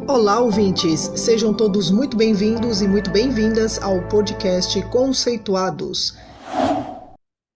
Olá, ouvintes! Sejam todos muito bem-vindos e muito bem-vindas ao podcast Conceituados.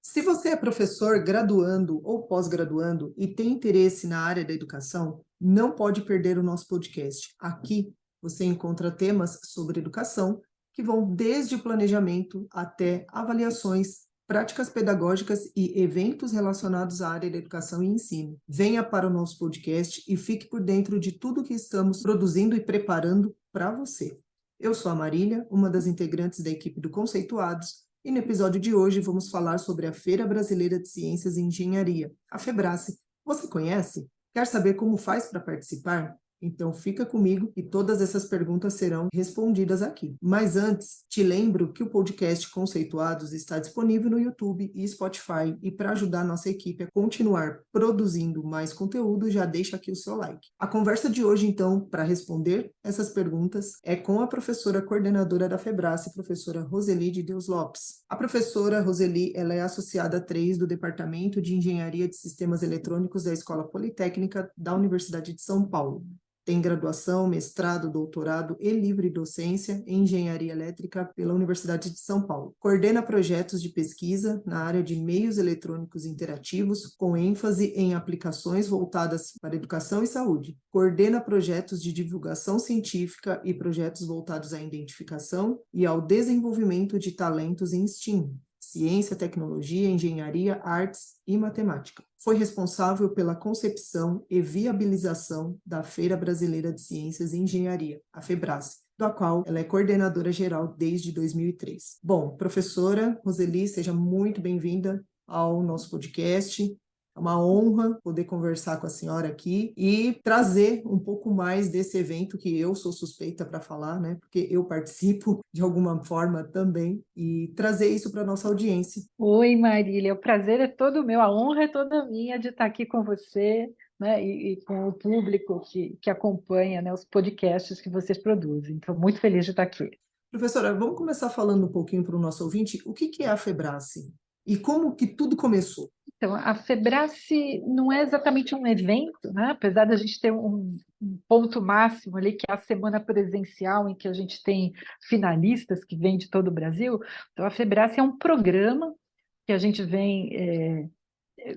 Se você é professor graduando ou pós-graduando e tem interesse na área da educação, não pode perder o nosso podcast. Aqui você encontra temas sobre educação que vão desde o planejamento até avaliações, práticas pedagógicas e eventos relacionados à área da educação e ensino. Venha para o nosso podcast e fique por dentro de tudo que estamos produzindo e preparando para você. Eu sou a Marília, uma das integrantes da equipe do Conceituados, e no episódio de hoje vamos falar sobre a Feira Brasileira de Ciências e Engenharia, a FEBRACE. Você conhece? Quer saber como faz para participar? Então fica comigo e todas essas perguntas serão respondidas aqui. Mas antes, te lembro que o podcast Conceituados está disponível no YouTube e Spotify, e para ajudar a nossa equipe a continuar produzindo mais conteúdo, já deixa aqui o seu like. A conversa de hoje, então, para responder essas perguntas, é com a professora coordenadora da FEBRACE, professora Roseli de Deus Lopes. A professora Roseli, ela é associada 3 do Departamento de Engenharia de Sistemas Eletrônicos da Escola Politécnica da Universidade de São Paulo. Tem graduação, mestrado, doutorado e livre docência em engenharia elétrica pela Universidade de São Paulo. Coordena projetos de pesquisa na área de meios eletrônicos interativos, com ênfase em aplicações voltadas para educação e saúde. Coordena projetos de divulgação científica e projetos voltados à identificação e ao desenvolvimento de talentos em STEAM. Ciência, tecnologia, engenharia, artes e matemática. Foi responsável pela concepção e viabilização da Feira Brasileira de Ciências e Engenharia, a FEBRACE, da qual ela é coordenadora geral desde 2003. Bom, professora Roseli, seja muito bem-vinda ao nosso podcast. É uma honra poder conversar com a senhora aqui e trazer um pouco mais desse evento que eu sou suspeita para falar, né? Porque eu participo de alguma forma também, e trazer isso para a nossa audiência. Oi, Marília, o prazer é todo meu, a honra é toda minha de estar aqui com você, né, e com o público que acompanha, né, os podcasts que vocês produzem. Estou muito feliz de estar aqui. Professora, vamos começar falando um pouquinho para o nosso ouvinte o que é a FEBRACE e como que tudo começou. Então, a FEBRACE não é exatamente um evento, né? Apesar de a gente ter um ponto máximo ali, que é a semana presencial, em que a gente tem finalistas que vêm de todo o Brasil. Então, a FEBRACE é um programa que a gente vem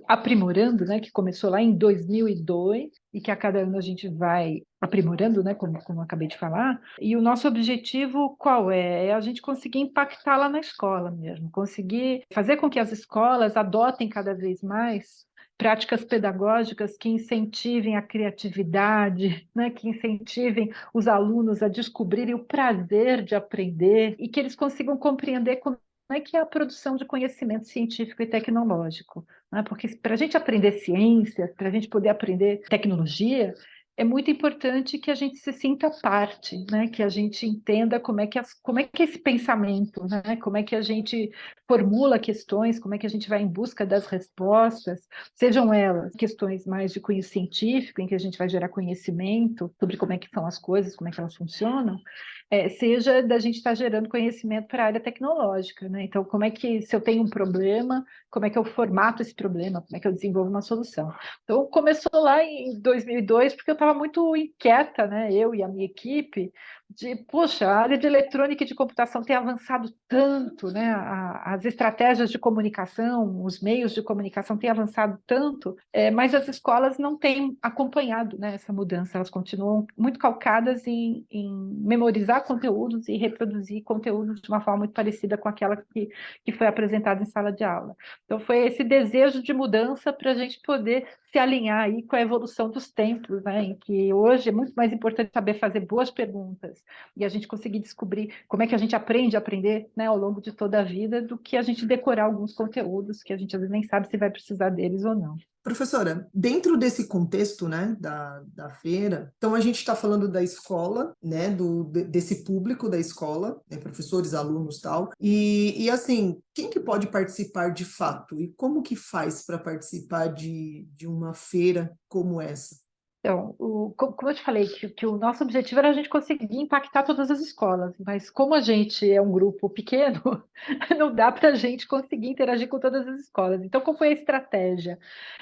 aprimorando, né, que começou lá em 2002 e que a cada ano a gente vai aprimorando, né, como eu acabei de falar. E o nosso objetivo qual é? É a gente conseguir impactar lá na escola mesmo, conseguir fazer com que as escolas adotem cada vez mais práticas pedagógicas que incentivem a criatividade, né, que incentivem os alunos a descobrirem o prazer de aprender e que eles consigam compreender como é que é a produção de conhecimento científico e tecnológico, né? Porque para a gente aprender ciência, para a gente poder aprender tecnologia, é muito importante que a gente se sinta parte, né? Que a gente entenda como é que é esse pensamento, né? Como é que a gente formula questões, como é que a gente vai em busca das respostas, sejam elas questões mais de cunho científico, em que a gente vai gerar conhecimento sobre como é que são as coisas, como é que elas funcionam, seja da gente estar gerando conhecimento para a área tecnológica, né? Então, como é que, se eu tenho um problema, como é que eu formato esse problema, como é que eu desenvolvo uma solução? Então, começou lá em 2002, porque eu estava muito inquieta, né? Eu e a minha equipe, poxa, a área de eletrônica e de computação tem avançado tanto, né? As estratégias de comunicação, os meios de comunicação têm avançado tanto, mas as escolas não têm acompanhado, né, essa mudança, elas continuam muito calcadas em memorizar conteúdos e reproduzir conteúdos de uma forma muito parecida com aquela que foi apresentada em sala de aula. Então, foi esse desejo de mudança para a gente poder se alinhar aí com a evolução dos tempos, né, em que hoje é muito mais importante saber fazer boas perguntas e a gente conseguir descobrir como é que a gente aprende a aprender, né, ao longo de toda a vida, do que a gente decorar alguns conteúdos que a gente às vezes nem sabe se vai precisar deles ou não. Professora, dentro desse contexto, né, da feira, então a gente está falando da escola, né, desse público da escola, né, professores, alunos, tal, e assim, quem que pode participar de fato e como que faz para participar de uma feira como essa? Então, como eu te falei, que o nosso objetivo era a gente conseguir impactar todas as escolas, mas como a gente é um grupo pequeno, não dá para a gente conseguir interagir com todas as escolas. Então, qual foi a estratégia?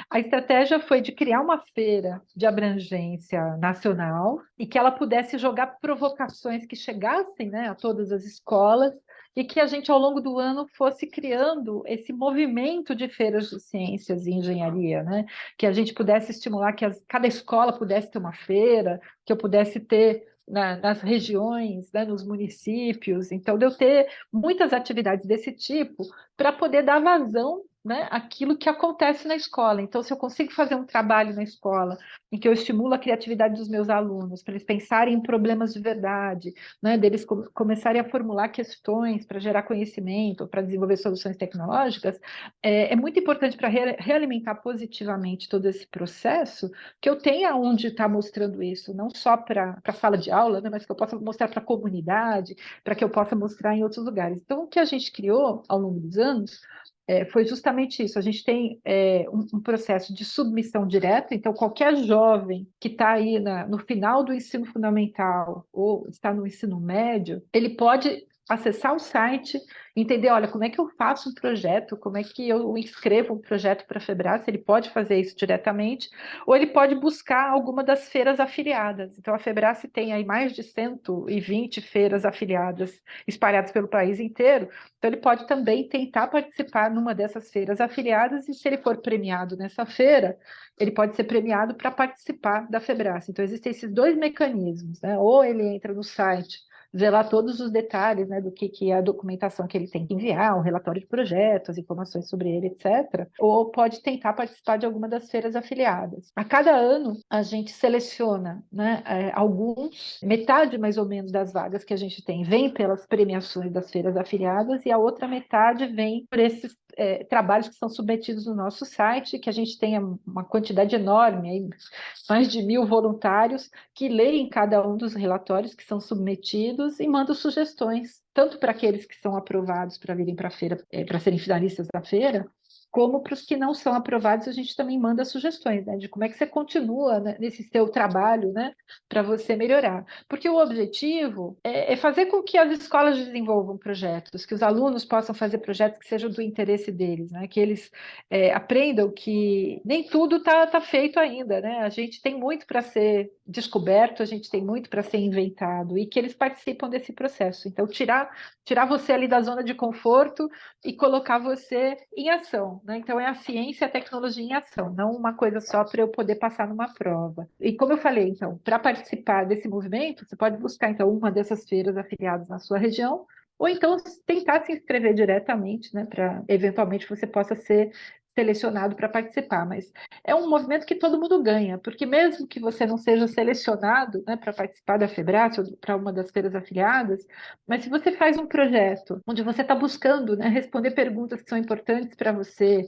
A estratégia foi de criar uma feira de abrangência nacional e que ela pudesse jogar provocações que chegassem, né, a todas as escolas e que a gente, ao longo do ano, fosse criando esse movimento de feiras de ciências e engenharia, né? Que a gente pudesse estimular que cada escola pudesse ter uma feira, que eu pudesse ter nas regiões, né, nos municípios. Então, de eu ter muitas atividades desse tipo para poder dar vazão, né, àquilo que acontece na escola. Então, se eu consigo fazer um trabalho na escola em que eu estimulo a criatividade dos meus alunos, para eles pensarem em problemas de verdade, né, deles começarem a formular questões para gerar conhecimento, para desenvolver soluções tecnológicas, é muito importante para realimentar positivamente todo esse processo que eu tenha onde estar mostrando isso, não só para a sala de aula, né, mas que eu possa mostrar para a comunidade, para que eu possa mostrar em outros lugares. Então, o que a gente criou ao longo dos anos foi justamente isso. A gente tem um processo de submissão direta, então qualquer jovem que está aí no final do ensino fundamental ou está no ensino médio, ele pode acessar o site, entender, olha, como é que eu faço um projeto, como é que eu inscrevo um projeto para a Febrace, ele pode fazer isso diretamente, ou ele pode buscar alguma das feiras afiliadas. Então, a Febrace tem aí mais de 120 feiras afiliadas espalhadas pelo país inteiro, então ele pode também tentar participar numa dessas feiras afiliadas e se ele for premiado nessa feira, ele pode ser premiado para participar da Febrace. Então, existem esses dois mecanismos, né? Ou ele entra no site, vê lá todos os detalhes, né, do que é a documentação que ele tem que enviar, um relatório de projetos, informações sobre ele, etc. Ou pode tentar participar de alguma das feiras afiliadas. A cada ano, a gente seleciona, né, metade mais ou menos das vagas que a gente tem vem pelas premiações das feiras afiliadas e a outra metade vem por esses trabalhos que são submetidos no nosso site, que a gente tenha uma quantidade enorme, aí, mais de 1.000 voluntários que leem cada um dos relatórios que são submetidos e mandam sugestões, tanto para aqueles que são aprovados para virem para a feira, para serem finalistas da feira, como para os que não são aprovados, a gente também manda sugestões, né, de como é que você continua, né, nesse seu trabalho, né, para você melhorar. Porque o objetivo é fazer com que as escolas desenvolvam projetos, que os alunos possam fazer projetos que sejam do interesse deles, né, que eles aprendam que nem tudo está feito ainda, né? A gente tem muito para ser descoberto, a gente tem muito para ser inventado, e que eles participam desse processo. Então, tirar você ali da zona de conforto e colocar você em ação, né? Então, é a ciência e a tecnologia em ação, não uma coisa só para eu poder passar numa prova. E como eu falei, então, para participar desse movimento, você pode buscar, então, uma dessas feiras afiliadas na sua região, ou então tentar se inscrever diretamente, né, para eventualmente você possa ser selecionado para participar, mas é um movimento que todo mundo ganha, porque mesmo que você não seja selecionado, né, para participar da Febrace ou para uma das feiras afiliadas, mas se você faz um projeto onde você está buscando, né, responder perguntas que são importantes para você,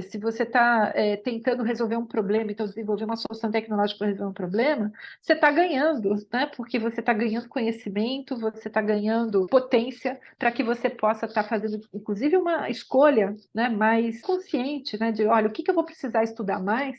se você está tentando resolver um problema, então desenvolver uma solução tecnológica para resolver um problema, você está ganhando, né, porque você está ganhando conhecimento, você está ganhando potência para que você possa estar fazendo, inclusive, uma escolha, né, mais consciente, né, de, olha, o que eu vou precisar estudar mais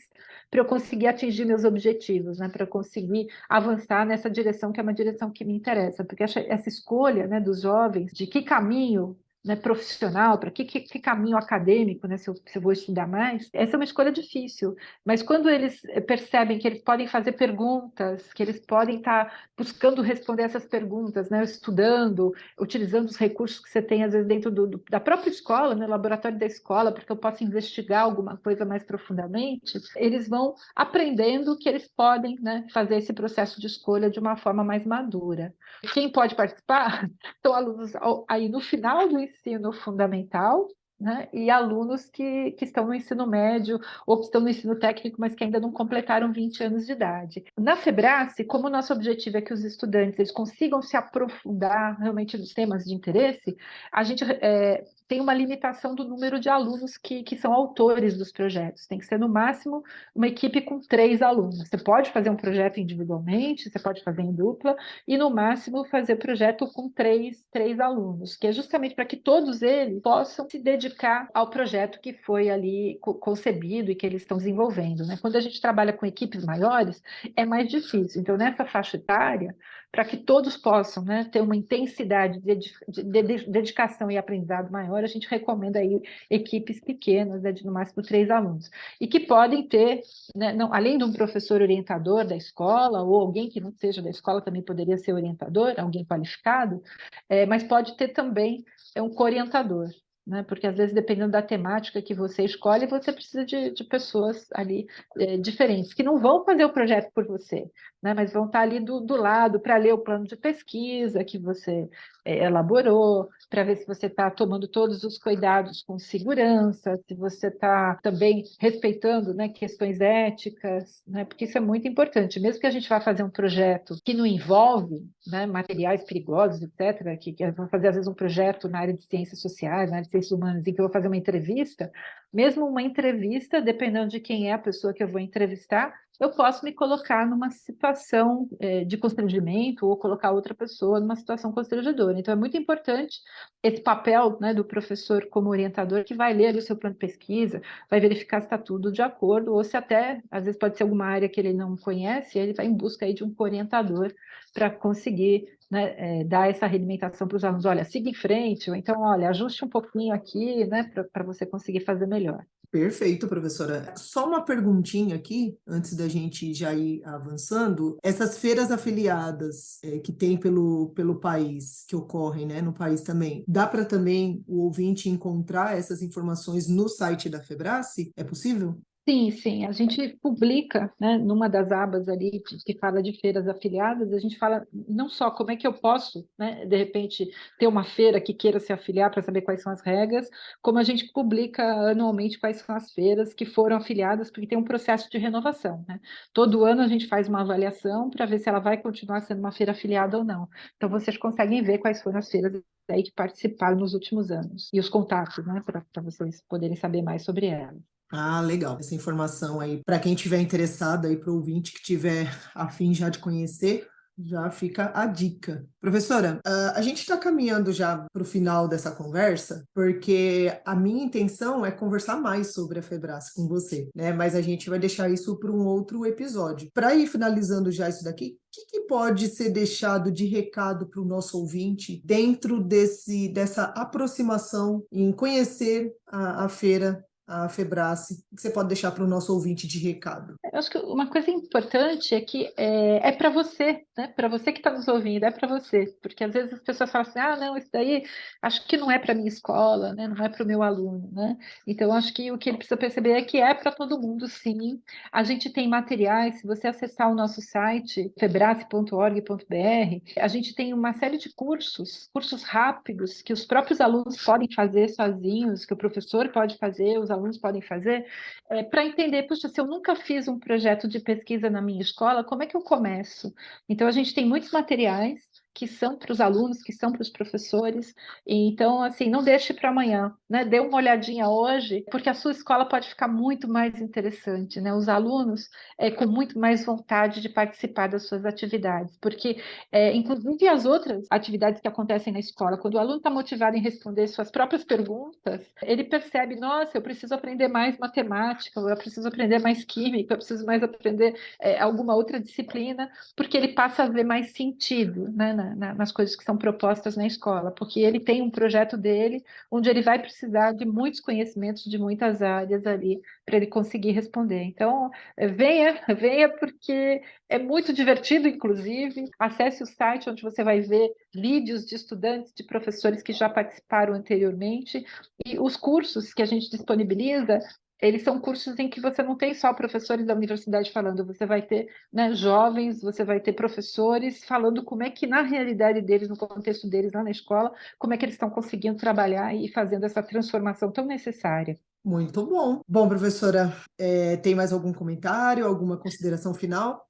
para eu conseguir atingir meus objetivos, né, para eu conseguir avançar nessa direção que é uma direção que me interessa, porque essa escolha, né, dos jovens de que caminho, né, profissional, para que caminho acadêmico, né, se eu vou estudar mais, essa é uma escolha difícil, mas quando eles percebem que eles podem fazer perguntas, que eles podem estar buscando responder essas perguntas, né, estudando, utilizando os recursos que você tem, às vezes, dentro da própria escola, né, laboratório da escola, porque eu posso investigar alguma coisa mais profundamente, eles vão aprendendo que eles podem, né, fazer esse processo de escolha de uma forma mais madura. Quem pode participar são alunos aí no final do ensino fundamental, né, e alunos que estão no ensino médio ou que estão no ensino técnico, mas que ainda não completaram 20 anos de idade. Na Febrace, como o nosso objetivo é que os estudantes eles consigam se aprofundar realmente nos temas de interesse, a gente tem uma limitação do número de alunos que são autores dos projetos. Tem que ser, no máximo, uma equipe com 3 alunos. Você pode fazer um projeto individualmente, você pode fazer em dupla, e, no máximo, fazer projeto com três alunos, que é justamente para que todos eles possam se dedicar ao projeto que foi ali concebido e que eles estão desenvolvendo, né? Quando a gente trabalha com equipes maiores, é mais difícil. Então, nessa faixa etária, para que todos possam, né, ter uma intensidade de dedicação e aprendizado maior, a gente recomenda aí equipes pequenas, né, de no máximo 3 alunos, e que podem ter, né, não, além de um professor orientador da escola, ou alguém que não seja da escola também poderia ser orientador, alguém qualificado, mas pode ter também um co-orientador, né? Porque às vezes, dependendo da temática que você escolhe, você precisa de pessoas ali diferentes, que não vão fazer o projeto por você, né? Mas vão estar ali do lado para ler o plano de pesquisa que você elaborou, para ver se você está tomando todos os cuidados com segurança, se você está também respeitando, né, questões éticas, né? Porque isso é muito importante. Mesmo que a gente vá fazer um projeto que não envolve, né, materiais perigosos, etc., que eu vou fazer, às vezes, um projeto na área de ciências sociais, na área de ciências humanas, em que eu vou fazer uma entrevista, mesmo uma entrevista, dependendo de quem é a pessoa que eu vou entrevistar, eu posso me colocar numa situação de constrangimento ou colocar outra pessoa numa situação constrangedora. Então, é muito importante esse papel, né, do professor como orientador, que vai ler ali o seu plano de pesquisa, vai verificar se está tudo de acordo, ou se até, às vezes, pode ser alguma área que ele não conhece, e ele vai em busca aí de um orientador para conseguir, né, dar essa realimentação para os alunos. Olha, siga em frente, ou então, olha, ajuste um pouquinho aqui, né, para você conseguir fazer melhor. Perfeito, professora. Só uma perguntinha aqui, antes da gente já ir avançando. Essas feiras afiliadas que tem pelo país, que ocorrem, né, no país também, dá para também o ouvinte encontrar essas informações no site da Febrace? É possível? Sim, sim, a gente publica, né, numa das abas ali que fala de feiras afiliadas, a gente fala não só como é que eu posso, né, de repente, ter uma feira que queira se afiliar para saber quais são as regras, como a gente publica anualmente quais são as feiras que foram afiliadas, porque tem um processo de renovação, né? Todo ano a gente faz uma avaliação para ver se ela vai continuar sendo uma feira afiliada ou não. Então, vocês conseguem ver quais foram as feiras aí que participaram nos últimos anos, e os contatos, né, para vocês poderem saber mais sobre elas. Ah, legal. Essa informação aí, para quem tiver interessado aí, para o ouvinte que tiver a fim já de conhecer, já fica a dica. Professora, a gente está caminhando já para o final dessa conversa, porque a minha intenção é conversar mais sobre a Febrace com você, né? Mas a gente vai deixar isso para um outro episódio. Para ir finalizando já isso daqui, o que pode ser deixado de recado para o nosso ouvinte dentro dessa aproximação em conhecer a feira, a Febrace, que você pode deixar para o nosso ouvinte de recado? Eu acho que uma coisa importante é que para você, né? Para você que está nos ouvindo, é para você. Porque às vezes as pessoas falam assim, ah, não, isso daí acho que não é para minha escola, né? Não é para o meu aluno, né? Então, acho que o que ele precisa perceber é que é para todo mundo, sim. A gente tem materiais, se você acessar o nosso site, febrace.org.br, a gente tem uma série de cursos rápidos, que os próprios alunos podem fazer sozinhos, que o professor pode fazer, os alunos podem fazer, para entender, puxa, se eu nunca fiz um projeto de pesquisa na minha escola, como é que eu começo? Então, a gente tem muitos materiais que são para os alunos, que são para os professores, e então, assim, não deixe para amanhã, né? Dê uma olhadinha hoje, porque a sua escola pode ficar muito mais interessante, né? Os alunos com muito mais vontade de participar das suas atividades, porque, inclusive, as outras atividades que acontecem na escola, quando o aluno está motivado em responder suas próprias perguntas, ele percebe, nossa, eu preciso aprender mais matemática, eu preciso aprender mais química, eu preciso mais aprender alguma outra disciplina, porque ele passa a ver mais sentido, né, nas coisas que são propostas na escola, porque ele tem um projeto dele, onde ele vai precisar de muitos conhecimentos de muitas áreas ali, para ele conseguir responder. Então, venha porque é muito divertido, inclusive. Acesse o site onde você vai ver vídeos de estudantes, de professores que já participaram anteriormente, e os cursos que a gente disponibiliza, eles são cursos em que você não tem só professores da universidade falando, você vai ter, né, jovens, você vai ter professores falando como é que, na realidade deles, no contexto deles lá na escola, como é que eles estão conseguindo trabalhar e fazendo essa transformação tão necessária. Muito bom. Bom, professora, tem mais algum comentário, alguma consideração final?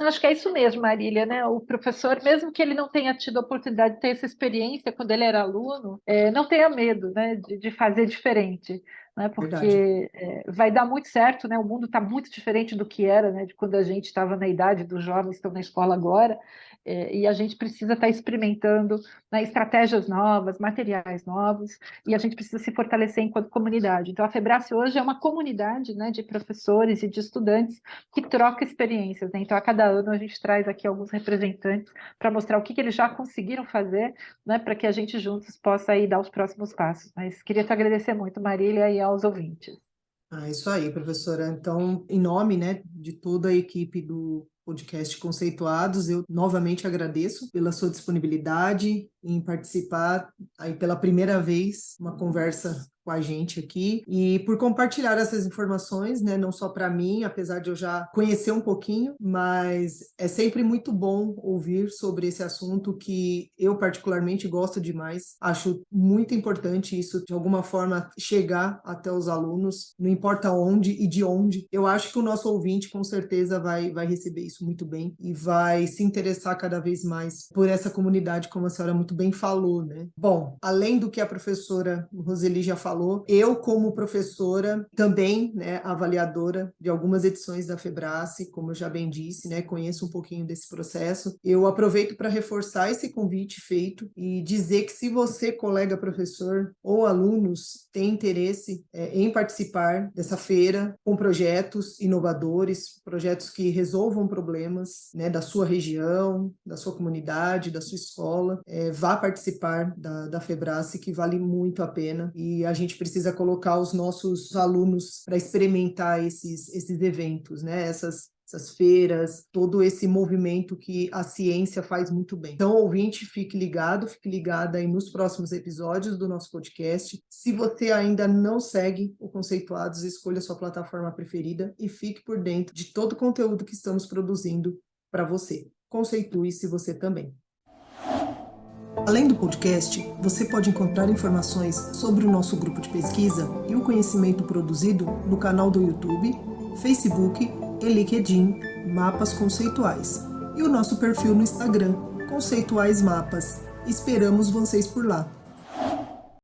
Acho que é isso mesmo, Marília, né? O professor, mesmo que ele não tenha tido a oportunidade de ter essa experiência quando ele era aluno, não tenha medo, né, de fazer diferente, né? Verdade. Porque vai dar muito certo, né? O mundo está muito diferente do que era, né? De quando a gente estava na idade dos jovens que estão na escola agora, e a gente precisa estar experimentando, né, estratégias novas, materiais novos, e a gente precisa se fortalecer enquanto comunidade. Então, a Febrace hoje é uma comunidade, né, de professores e de estudantes que troca experiências, né? Então, a cada ano a gente traz aqui alguns representantes para mostrar o que eles já conseguiram fazer, né, para que a gente juntos possa aí dar os próximos passos. Mas queria te agradecer muito, Marília, e aos ouvintes. Ah, isso aí, professora. Então, em nome, né, de toda a equipe do podcast Conceituados, eu novamente agradeço pela sua disponibilidade em participar aí pela primeira vez uma conversa com a gente aqui e por compartilhar essas informações, né, não só para mim, apesar de eu já conhecer um pouquinho, mas é sempre muito bom ouvir sobre esse assunto que eu particularmente gosto demais. Acho muito importante isso de alguma forma chegar até os alunos, não importa onde e de onde. Eu acho que o nosso ouvinte com certeza vai receber isso muito bem e vai se interessar cada vez mais por essa comunidade, como a senhora muito bem falou, né? Bom, além do que a professora Roseli já falou, eu como professora também, né, avaliadora de algumas edições da Febrace, como eu já bem disse, né, conheço um pouquinho desse processo. Eu aproveito para reforçar esse convite feito e dizer que se você, colega professor ou alunos, tem interesse em participar dessa feira com projetos inovadores, projetos que resolvam problemas, né, da sua região, da sua comunidade, da sua escola, vá participar da Febrace, que vale muito a pena, e a gente precisa colocar os nossos alunos para experimentar esses eventos, né, essas feiras, todo esse movimento que a ciência faz muito bem. Então, ouvinte, fique ligada aí nos próximos episódios do nosso podcast. Se você ainda não segue o Conceituados, escolha a sua plataforma preferida e fique por dentro de todo o conteúdo que estamos produzindo para você. Conceitue-se você também. Além do podcast, você pode encontrar informações sobre o nosso grupo de pesquisa e o conhecimento produzido no canal do YouTube, Facebook e LinkedIn Mapas Conceituais e o nosso perfil no Instagram, Conceituais Mapas. Esperamos vocês por lá.